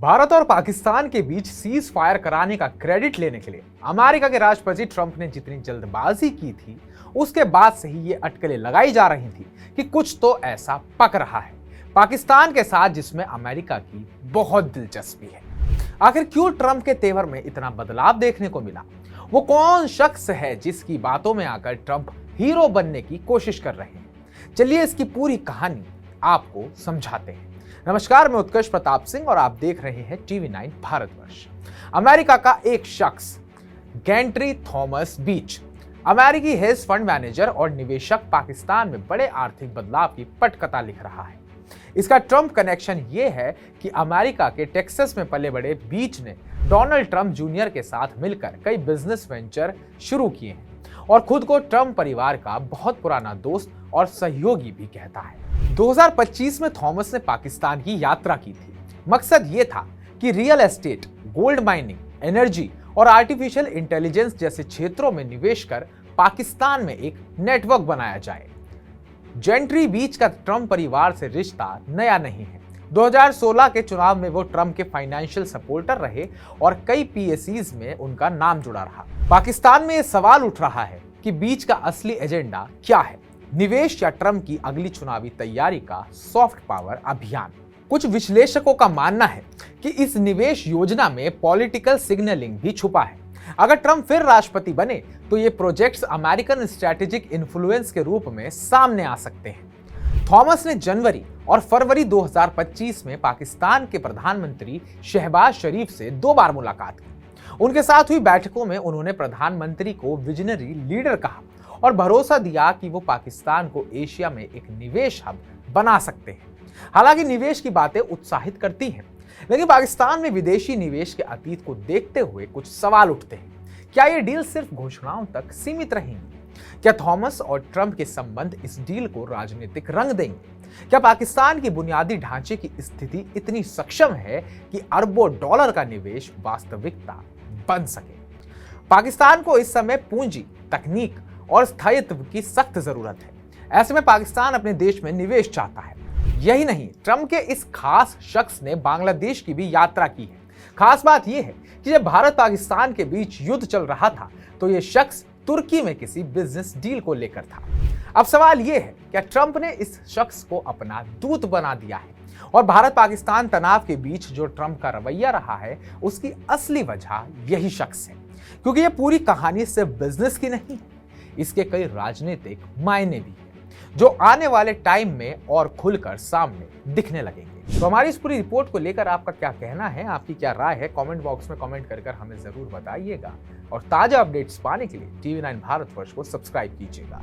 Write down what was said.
भारत और पाकिस्तान के बीच cease fire कराने का क्रेडिट लेने के लिए अमेरिका के राष्ट्रपति ट्रंप ने जितनी जल्दबाजी की थी, उसके बाद से ही ये अटकलें लगाई जा रही थी कि कुछ तो ऐसा पक रहा है पाकिस्तान के साथ जिसमें अमेरिका की बहुत दिलचस्पी है। आखिर क्यों ट्रंप के तेवर में इतना बदलाव देखने को मिला? वो कौन शख्स है जिसकी बातों में आकर ट्रंप हीरो बनने की कोशिश कर रहे हैं? चलिए इसकी पूरी कहानी आपको समझाते हैं। नमस्कार, मैं उत्कर्ष प्रताप सिंह और आप देख रहे हैं TV9 भारतवर्ष। अमेरिका का एक शख्स गैंट्री थॉमस बीच, अमेरिकी हेज फंड मैनेजर और निवेशक, पाकिस्तान में बड़े आर्थिक बदलाव की पटकथा लिख रहा है। इसका ट्रंप कनेक्शन ये है कि अमेरिका के टेक्सास में पले बड़े बीच ने डोनाल्ड ट्रंप जूनियर के साथ मिलकर कई बिजनेस वेंचर शुरू किए हैं और खुद को ट्रंप परिवार का बहुत पुराना दोस्त और सहयोगी भी कहता है। 2025 में थॉमस ने पाकिस्तान की यात्रा की थी। मकसद ये था कि real estate, gold mining, energy और आर्टिफिशियल इंटेलिजेंस जैसे क्षेत्रों में निवेश कर पाकिस्तान में एक नेटवर्क बनाया जाए। जेंट्री बीच का ट्रंप परिवार से रिश्ता नया नहीं है। 2016 के चुनाव में वो ट्रंप के फाइनेंशियल सपोर्टर रहे और कई PACs में उनका नाम जुड़ा रहा। पाकिस्तान में ये सवाल उठ रहा है कि बीच का असली एजेंडा क्या है, निवेश या ट्रंप की अगली चुनावी तैयारी का सॉफ्ट पावर अभियान। कुछ विश्लेषकों का मानना है कि इस निवेश योजना में पॉलिटिकल सिग्नलिंग भी छुपा है। अगर ट्रंप फिर राष्ट्रपति बने तो ये प्रोजेक्ट्स अमेरिकन स्ट्रैटेजिक इन्फ्लुएंस के रूप में सामने आ सकते हैं। थॉमस ने जनवरी और फरवरी 2025 में पाकिस्तान के प्रधानमंत्री शहबाज शरीफ से 2 बार मुलाकात की। उनके साथ हुई बैठकों में उन्होंने प्रधानमंत्री को विजनरी लीडर कहा और भरोसा दिया कि वो पाकिस्तान को एशिया में एक निवेश हब बना सकते हैं। हालांकि निवेश की बातें उत्साहित करती हैं, लेकिन पाकिस्तान में विदेशी निवेश के अतीत को देखते हुए कुछ सवाल उठते हैं। क्या ये डील सिर्फ घोषणाओं तक सीमित रहेंगी? क्या थॉमस और ट्रंप के संबंध इस डील को राजनीतिक रंग देंगे? क्या पाकिस्तान की बुनियादी ढांचे की स्थिति इतनी सक्षम है कि अरबों डॉलर का निवेश वास्तविकता बन सके? पाकिस्तान को इस समय पूंजी, तकनीक और स्थायित्व की सख्त जरूरत है। ऐसे में पाकिस्तान अपने देश में निवेश चाहता है। यही नहीं, ट्रंप के इस खास शख्स ने बांग्लादेश की भी यात्रा की है। खास बात यह है कि जब भारत पाकिस्तान के बीच युद्ध चल रहा था तो यह शख्स तुर्की में किसी बिजनेस डील को लेकर था। अब सवाल यह है, क्या ट्रंप ने इस शख्स को अपना दूत बना दिया है? और भारत पाकिस्तान तनाव के बीच जो ट्रंप का रवैया रहा है, उसकी असली वजह यही शख्स है। क्योंकि यह पूरी कहानी सिर्फ बिजनेस की नहीं है, इसके कई राजनीतिक मायने भी हैं जो आने वाले टाइम में और खुलकर सामने दिखने लगेंगे। तो हमारी इस पूरी रिपोर्ट को लेकर आपका क्या कहना है, आपकी क्या राय है, कमेंट बॉक्स में कमेंट कर हमें जरूर बताइएगा। और ताजा अपडेट्स पाने के लिए TV9 भारतवर्ष को सब्सक्राइब कीजिएगा।